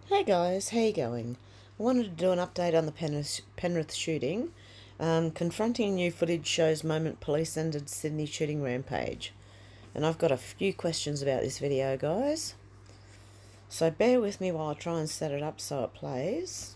Hey guys, how you going? I wanted to do an update on the Penrith shooting. Confronting new footage shows moment police ended Sydney shooting rampage. And I've got a few questions about this video, guys. So bear with me while I try and set it up so it plays.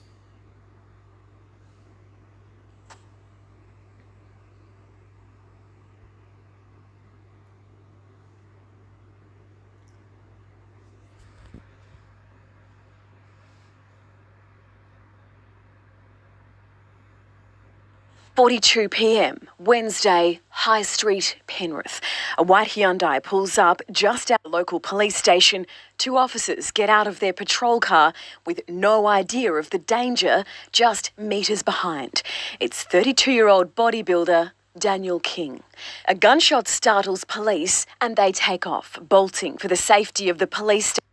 42 p.m, Wednesday, High Street, Penrith. A white Hyundai pulls up just at the local police station. Two officers get out of their patrol car with no idea of the danger just metres behind. It's 32-year-old bodybuilder Daniel King. A gunshot startles police and they take off, bolting for the safety of the police station.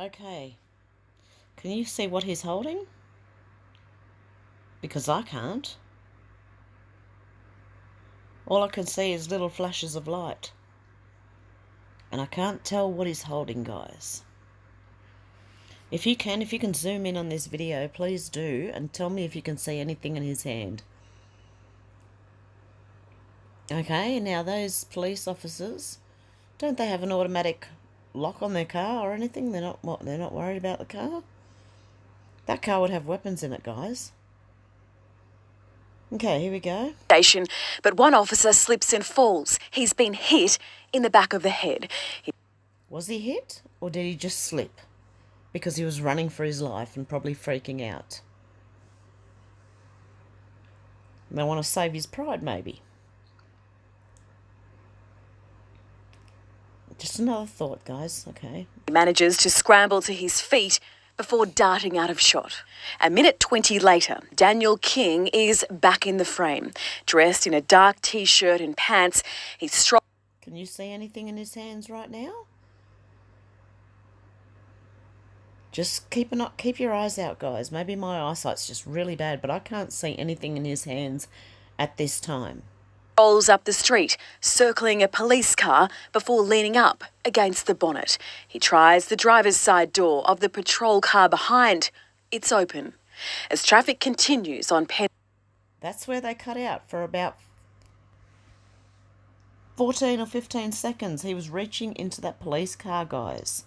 Okay. Can you see what he's holding? Because I can't. All I can see is little flashes of light. And I can't tell what he's holding, guys. If you can zoom in on this video, please do, and tell me if you can see anything in his hand. Okay, now those police officers, don't they have an automatic lock on their car or anything? They're not worried about the car? That car would have weapons in it, guys. Okay, here we go. Station, but one officer slips and falls. He's been hit in the back of the head. Was he hit, or did he just slip? Because he was running for his life and probably freaking out. They want to save his pride, maybe. Just another thought, guys. Okay. He manages to scramble to his feet before darting out of shot. A minute 20 later, Daniel King is back in the frame. Dressed in a dark t-shirt and pants, he's strong. Can you see anything in his hands right now? Just keep your eyes out, guys. Maybe my eyesight's just really bad, but I can't see anything in his hands at this time. Rolls up the street, circling a police car before leaning up against the bonnet. He tries the driver's side door of the patrol car behind. It's open. As traffic continues on Penrith. That's where they cut out for about 14 or 15 seconds. He was reaching into that police car, guys.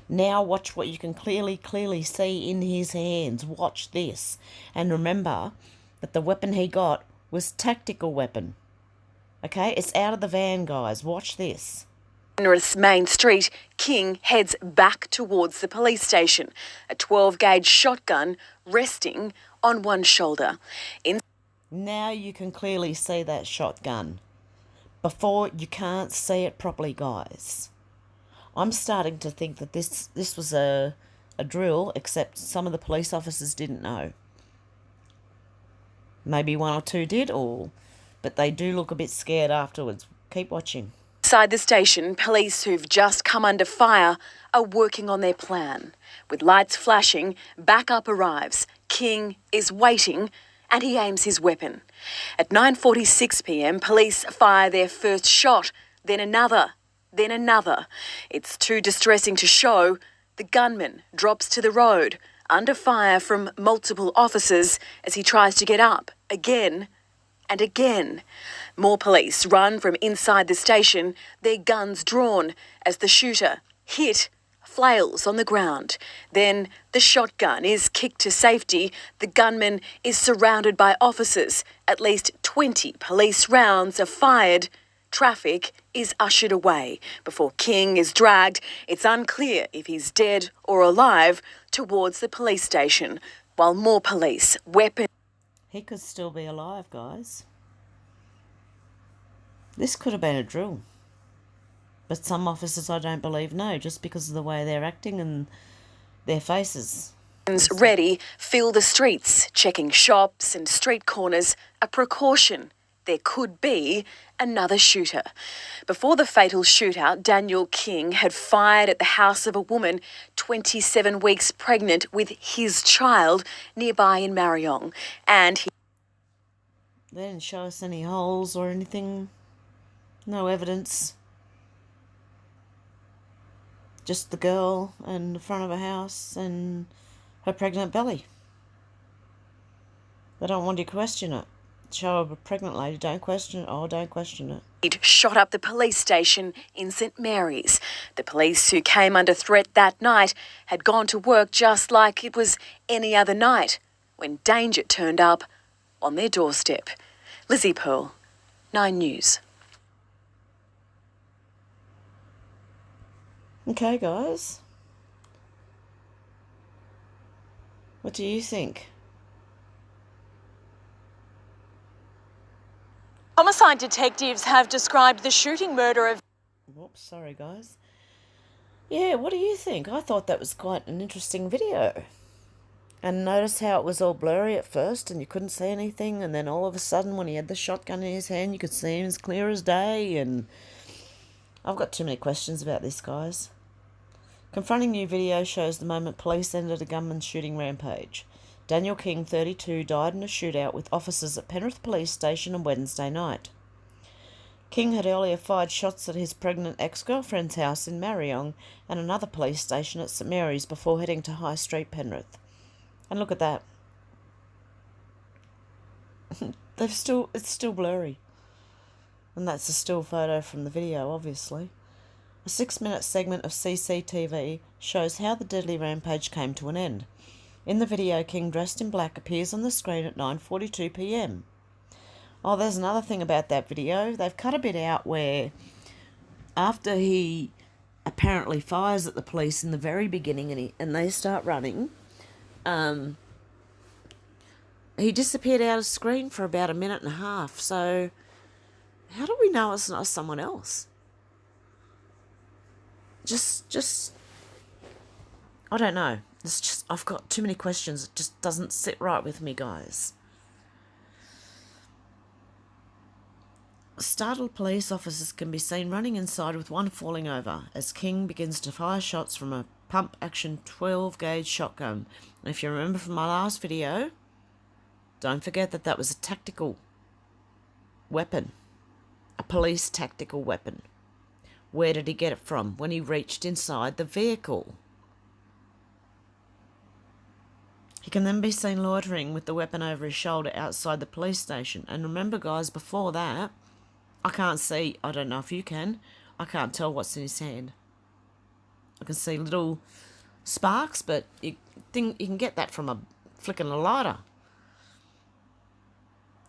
Now watch what you can clearly see in his hands. Watch this. And remember that the weapon he got was tactical weapon. Okay, it's out of the van, guys. Watch this. Penrith's main street, King heads back towards the police station, a 12-gauge shotgun resting on one shoulder. Now you can clearly see that shotgun. Before, you can't see it properly, guys. I'm starting to think that this was a drill, except some of the police officers didn't know. Maybe one or two did, but they do look a bit scared afterwards. Keep watching. Inside the station, police who've just come under fire are working on their plan. With lights flashing, backup arrives. King is waiting and he aims his weapon. At 9:46 p.m, police fire their first shot, then another. It's too distressing to show. The gunman drops to the road, under fire from multiple officers as he tries to get up again and again. More police run from inside the station, their guns drawn as the shooter, hit, flails on the ground. Then the shotgun is kicked to safety. The gunman is surrounded by officers. At least 20 police rounds are fired. Traffic is ushered away before King is dragged. It's unclear if he's dead or alive towards the police station, while more police, weapons. He could still be alive, guys. This could have been a drill. But some officers, I don't believe, know, just because of the way they're acting and their faces. Ready, fill the streets, checking shops and street corners, a precaution. There could be another shooter. Before the fatal shootout, Daniel King had fired at the house of a woman 27 weeks pregnant with his child nearby in Mariong. And they didn't show us any holes or anything. No evidence. Just the girl in the front of a house and her pregnant belly. They don't want you to question it. Show a pregnant lady, don't question it. Oh, don't question it. He'd shot up the police station in St Mary's. The police who came under threat that night had gone to work just like it was any other night when danger turned up on their doorstep. Lizzie Pearl, 9 News. Okay, guys. What do you think? Homicide detectives have described the shooting murder of... Whoops, sorry, guys. Yeah, what do you think? I thought that was quite an interesting video. And notice how it was all blurry at first and you couldn't see anything, and then all of a sudden when he had the shotgun in his hand you could see him as clear as day. And I've got too many questions about this, guys. Confronting new video shows the moment police ended a gunman shooting rampage. Daniel King, 32, died in a shootout with officers at Penrith Police Station on Wednesday night. King had earlier fired shots at his pregnant ex-girlfriend's house in Marryong and another police station at St Mary's before heading to High Street, Penrith. And look at that. It's still blurry. And that's a still photo from the video, obviously. A 6-minute segment of CCTV shows how the deadly rampage came to an end. In the video, King, dressed in black, appears on the screen at 9:42 p.m. Oh, there's another thing about that video. They've cut a bit out where after he apparently fires at the police in the very beginning and they start running, he disappeared out of screen for about a minute and a half. So how do we know it's not someone else? Just I don't know. It's just, I've got too many questions. It just doesn't sit right with me, guys. Startled police officers can be seen running inside with one falling over as King begins to fire shots from a pump-action 12-gauge shotgun. And if you remember from my last video, don't forget that was a tactical weapon, a police tactical weapon. Where did he get it from? When he reached inside the vehicle. He can then be seen loitering with the weapon over his shoulder outside the police station. And remember, guys, before that, I can't see, I don't know if you can, I can't tell what's in his hand. I can see little sparks, but you can get that from a flicking a lighter.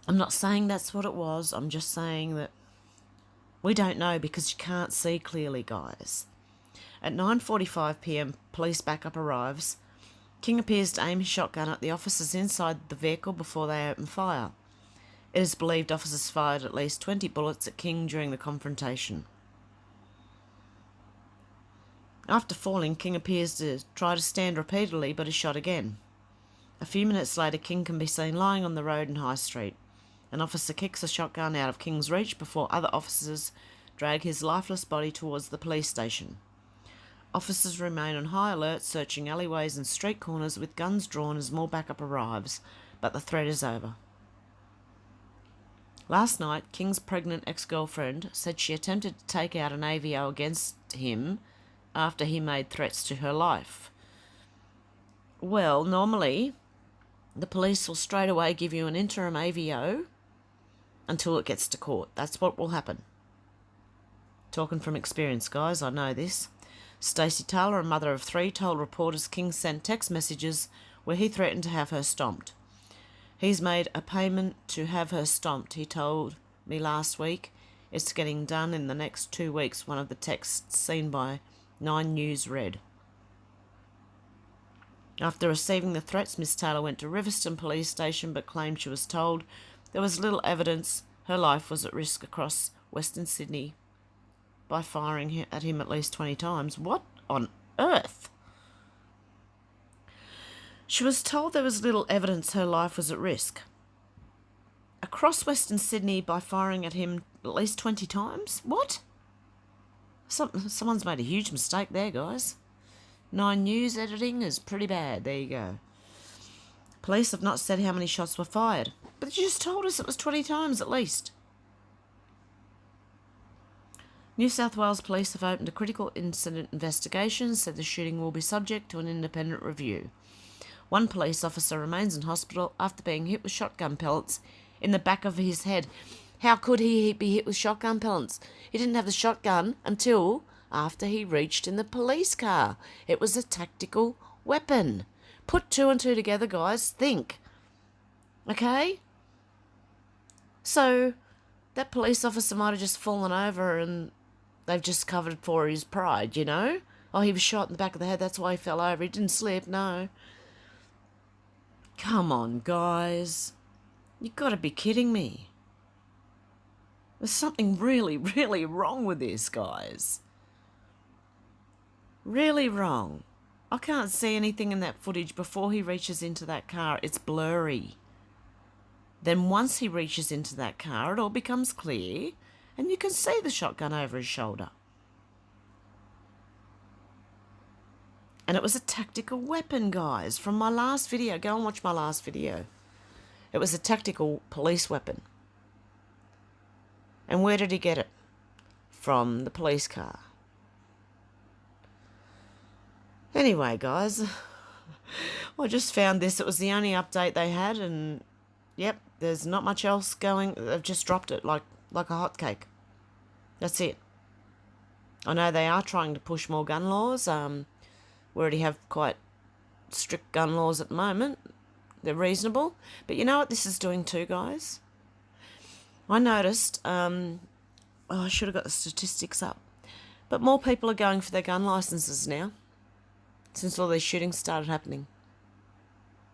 I'm not saying that's what it was, I'm just saying that we don't know because you can't see clearly, guys. At 9:45 p.m, police backup arrives. King appears to aim his shotgun at the officers inside the vehicle before they open fire. It is believed officers fired at least 20 bullets at King during the confrontation. After falling, King appears to try to stand repeatedly but is shot again. A few minutes later, King can be seen lying on the road in High Street. An officer kicks a shotgun out of King's reach before other officers drag his lifeless body towards the police station. Officers remain on high alert, searching alleyways and street corners with guns drawn as more backup arrives, but the threat is over. Last night, King's pregnant ex-girlfriend said she attempted to take out an AVO against him after he made threats to her life. Well, normally, the police will straight away give you an interim AVO until it gets to court. That's what will happen. Talking from experience, guys, I know this. Stacey Taylor, a mother of 3, told reporters King sent text messages where he threatened to have her stomped. He's made a payment to have her stomped, he told me last week. It's getting done in the next 2 weeks, one of the texts seen by 9 News read. After receiving the threats, Miss Taylor went to Riverstone Police Station but claimed she was told there was little evidence her life was at risk across Western Sydney by firing at him at least 20 times. What on earth? She was told there was little evidence her life was at risk. Across Western Sydney by firing at him at least 20 times? What? Someone's made a huge mistake there, guys. 9 News editing is pretty bad. There you go. Police have not said how many shots were fired, but you just told us it was 20 times at least. New South Wales Police have opened a critical incident investigation, said the shooting will be subject to an independent review. One police officer remains in hospital after being hit with shotgun pellets in the back of his head. How could he be hit with shotgun pellets? He didn't have the shotgun until after he reached in the police car. It was a tactical weapon. Put two and two together, guys. Think. Okay? So, that police officer might have just fallen over and they've just covered for his pride, you know? Oh, he was shot in the back of the head, that's why he fell over. He didn't slip, no. Come on, guys. You've got to be kidding me. There's something really, really wrong with this, guys. Really wrong. I can't see anything in that footage before he reaches into that car. It's blurry. Then once he reaches into that car, it all becomes clear and you can see the shotgun over his shoulder. And it was a tactical weapon, guys, from my last video. Go and watch my last video. It was a tactical police weapon. And where did he get it? From the police car. Anyway, guys, I just found this. It was the only update they had, and yep, there's not much else going. They've just dropped it like a hotcake. That's it. I know they are trying to push more gun laws. We already have quite strict gun laws at the moment. They're reasonable. But you know what this is doing too, guys? I noticed, I should have got the statistics up, but more people are going for their gun licenses now since all these shootings started happening.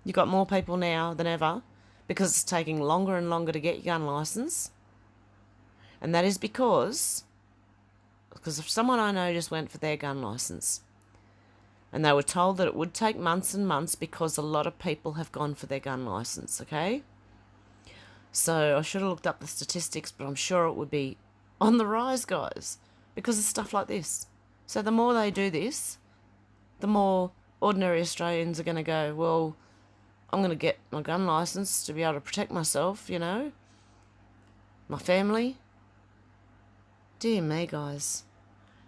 You've got more people now than ever because it's taking longer and longer to get your gun license. And that is because someone I know just went for their gun license. And they were told that it would take months and months because a lot of people have gone for their gun license, okay? So I should have looked up the statistics, but I'm sure it would be on the rise, guys, because of stuff like this. So the more they do this, the more ordinary Australians are going to go, well, I'm going to get my gun license to be able to protect myself, you know, my family. Dear me, guys.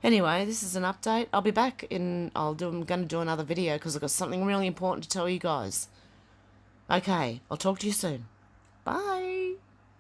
Anyway, this is an update. I'll be back I'm going to do another video because I've got something really important to tell you guys. Okay, I'll talk to you soon. Bye.